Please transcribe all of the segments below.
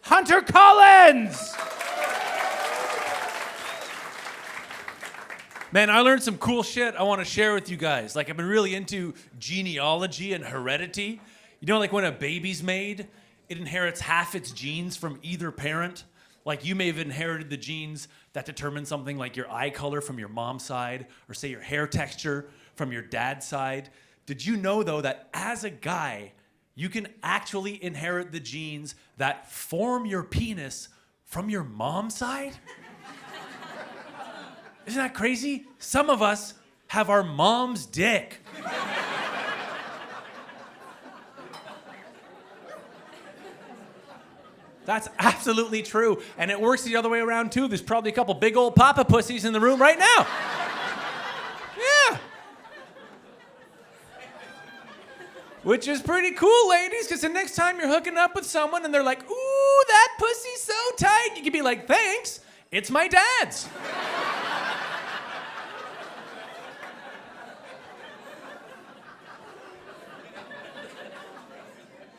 Hunter Collins! Man, I learned some cool shit I want to share with you guys. Like, I've been really into genealogy and heredity. You know, like when a baby's made, it inherits half its genes from either parent. Like, you may have inherited the genes that determine something like your eye color from your mom's side, or say your hair texture from your dad's side. Did you know, though, that as a guy, you can actually inherit the genes that form your penis from your mom's side? Isn't that crazy? Some of us have our mom's dick. That's absolutely true. And it works the other way around, too. There's probably a couple big old papa pussies in the room right now. Yeah. Which is pretty cool, ladies, because the next time you're hooking up with someone and they're like, ooh, that pussy's so tight, you can be like, thanks, it's my dad's.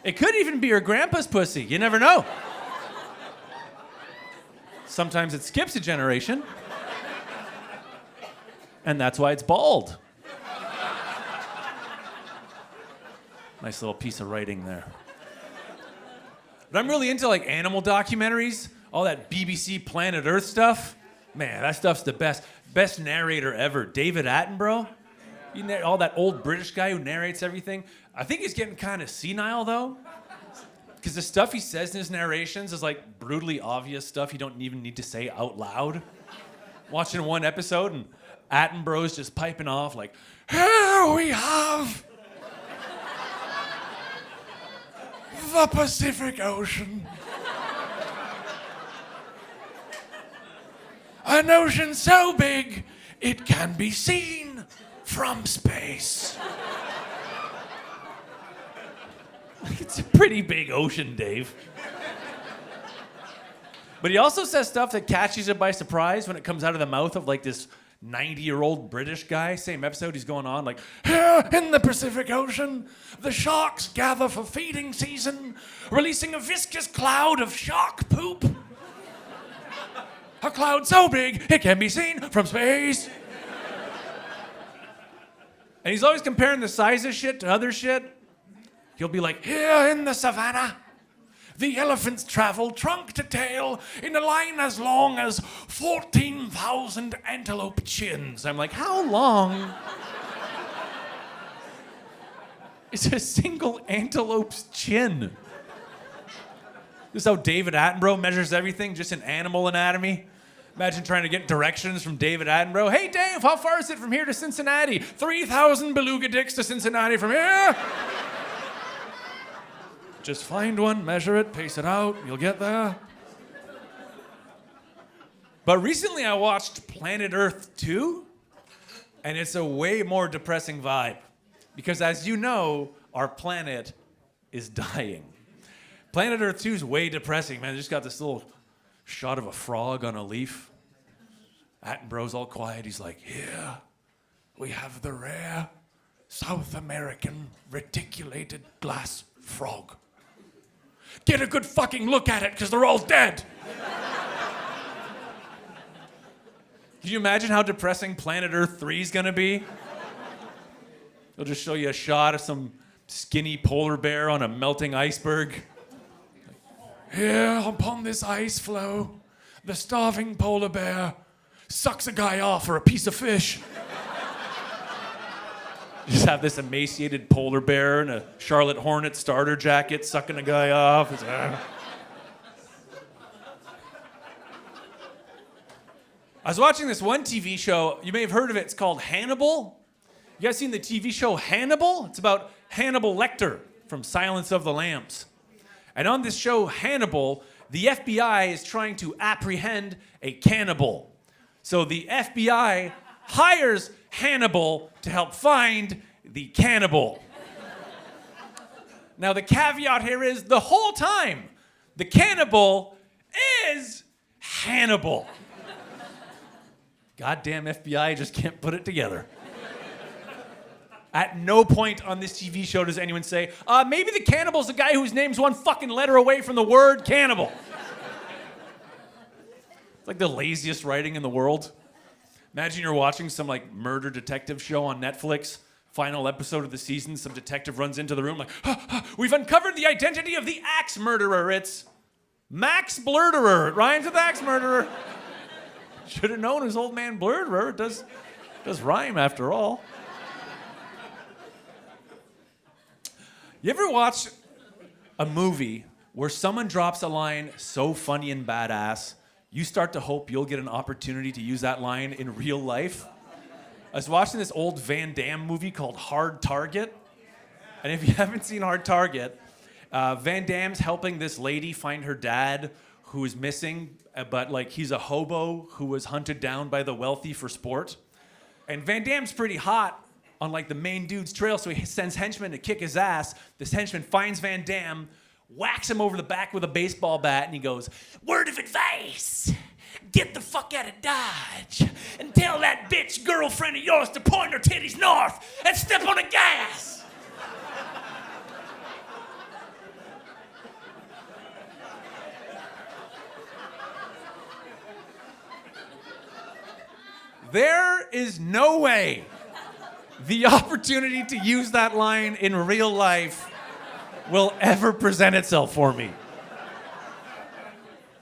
It could even be your grandpa's pussy. You never know. Sometimes it skips a generation. And that's why it's bald. Nice little piece of writing there. But I'm really into like animal documentaries, all that BBC Planet Earth stuff. Man, that stuff's the best. Best narrator ever, David Attenborough. All that old British guy who narrates everything. I think he's getting kind of senile, though. Because the stuff he says in his narrations is like brutally obvious stuff you don't even need to say out loud. Watching one episode and Attenborough's just piping off like, here we have the Pacific Ocean. An ocean so big it can be seen from space. It's a pretty big ocean, Dave. But he also says stuff that catches you by surprise when it comes out of the mouth of like this 90-year-old British guy. Same episode, he's going on like, here in the Pacific Ocean, the sharks gather for feeding season, releasing a viscous cloud of shark poop. A cloud so big it can be seen from space. And he's always comparing the size of shit to other shit. He'll be like, here in the savannah, the elephants travel trunk to tail in a line as long as 14,000 antelope chins. I'm like, how long is a single antelope's chin? This is how David Attenborough measures everything, just in animal anatomy. Imagine trying to get directions from David Attenborough. Hey, Dave, how far is it from here to Cincinnati? 3,000 beluga dicks to Cincinnati from here. Just find one, measure it, pace it out, you'll get there. But recently I watched Planet Earth 2, and it's a way more depressing vibe. Because as you know, our planet is dying. Planet Earth 2 is way depressing, man. They just got this little shot of a frog on a leaf. Attenborough's all quiet. He's like, here we have the rare South American reticulated glass frog. Get a good fucking look at it, because they're all dead. Can you imagine how depressing Planet Earth 3 is gonna be? They'll just show you a shot of some skinny polar bear on a melting iceberg. Here upon this ice floe, the starving polar bear sucks a guy off for a piece of fish. Just have this emaciated polar bear in a Charlotte Hornet starter jacket sucking a guy off. I was watching this one TV show. You may have heard of it. It's called Hannibal. You guys seen the TV show Hannibal? It's about Hannibal Lecter from Silence of the Lambs. And on this show, Hannibal, the FBI is trying to apprehend a cannibal. So the FBI hires Hannibal to help find the cannibal. Now, the caveat here is the whole time, the cannibal is Hannibal. Goddamn FBI just can't put it together. At no point on this TV show does anyone say, maybe the cannibal's the guy whose name's one fucking letter away from the word cannibal. It's like the laziest writing in the world. Imagine you're watching some like murder detective show on Netflix. Final episode of the season, some detective runs into the room like, we've uncovered the identity of the axe murderer. It's Max Blurderer. It rhymes with axe murderer. Should have known his old man Blurderer. It does rhyme after all. You ever watch a movie where someone drops a line so funny and badass, you start to hope you'll get an opportunity to use that line in real life? I was watching this old Van Damme movie called Hard Target. And if you haven't seen Hard Target, Van Damme's helping this lady find her dad who is missing, but like he's a hobo who was hunted down by the wealthy for sport. And Van Damme's pretty hot on like the main dude's trail, so he sends henchmen to kick his ass. This henchman finds Van Damme, whacks him over the back with a baseball bat, and he goes, "Word of advice. Get the fuck out of Dodge and tell that bitch girlfriend of yours to point her titties north and step on the gas." There is no way the opportunity to use that line in real life will ever present itself for me.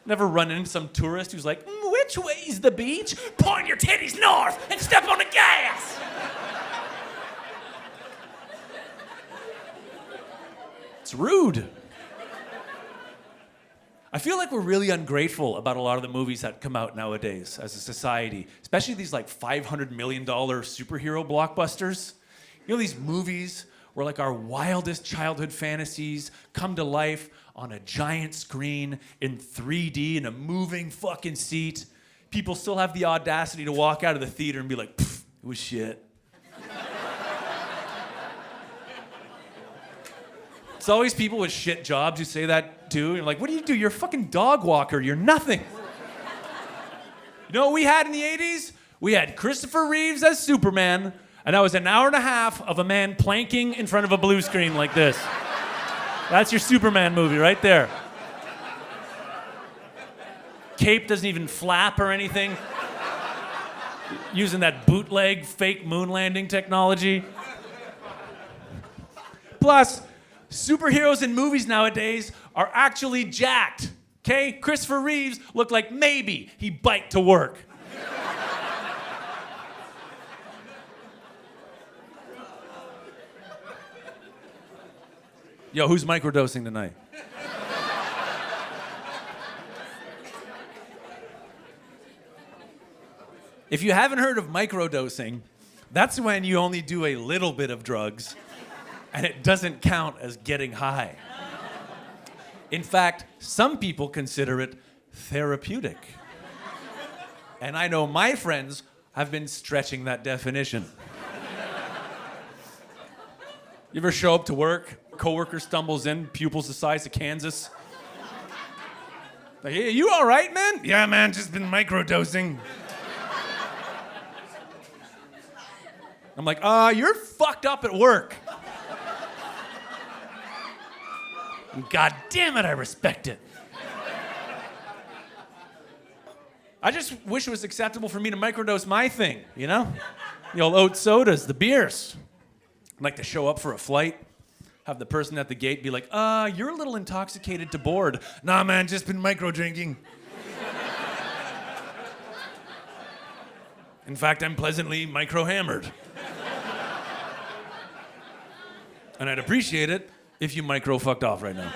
Never run into some tourist who's like, "Which way's the beach? Point your titties north and step on the gas." It's rude. I feel like we're really ungrateful about a lot of the movies that come out nowadays as a society, especially these like $500 million superhero blockbusters. You know, these movies where like our wildest childhood fantasies come to life on a giant screen in 3D in a moving fucking seat. People still have the audacity to walk out of the theater and be like, "Pfft, it was shit." It's always people with shit jobs who say that too. You're like, "What do you do? You're a fucking dog walker. You're nothing." You know what we had in the 80s? We had Christopher Reeves as Superman, and that was an hour and a half of a man planking in front of a blue screen like this. That's your Superman movie right there. Cape doesn't even flap or anything. Using that bootleg fake moon landing technology. Plus, superheroes in movies nowadays are actually jacked. Okay? Christopher Reeves looked like maybe he biked to work. Yo, who's microdosing tonight? If you haven't heard of microdosing, that's when you only do a little bit of drugs and it doesn't count as getting high. In fact, some people consider it therapeutic. And I know my friends have been stretching that definition. You ever show up to work, coworker stumbles in, pupils the size of Kansas? Like, "Hey, you all right, man?" "Yeah, man, just been microdosing." I'm like, you're fucked up at work. God damn it, I respect it. I just wish it was acceptable for me to microdose my thing, you know? The old oat sodas, the beers. I'd like to show up for a flight, have the person at the gate be like, "You're a little intoxicated to board." "Nah, man, just been micro drinking." "In fact, I'm pleasantly micro-hammered." And I'd appreciate it if you micro fucked off right now.